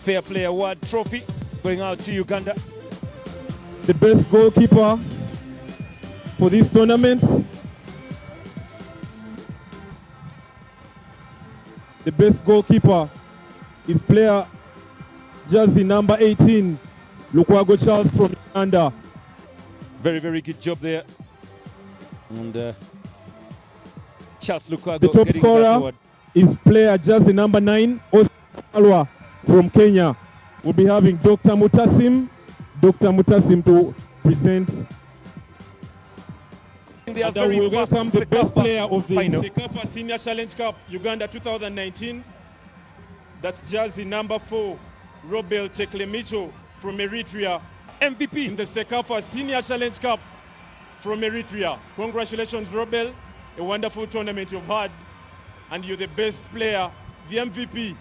Fair Play Award trophy going out to Uganda. The best goalkeeper for this tournament. The best goalkeeper is player jersey number 18, Lukwago Charles from Uganda. Very, very good job there. And Charles Lukwago. The top scorer is player jersey number 9, Oscar Alwa from Kenya. We'll be having Dr. Mutasim to present. And we will welcome the best player of the Sekafa Senior Challenge Cup Uganda 2019. That's jersey number 4, Robel Teklemicho from Eritrea. MVP in the Sekafa Senior Challenge Cup from Eritrea. Congratulations, Robel. A wonderful tournament you've had. And you're the best player, the MVP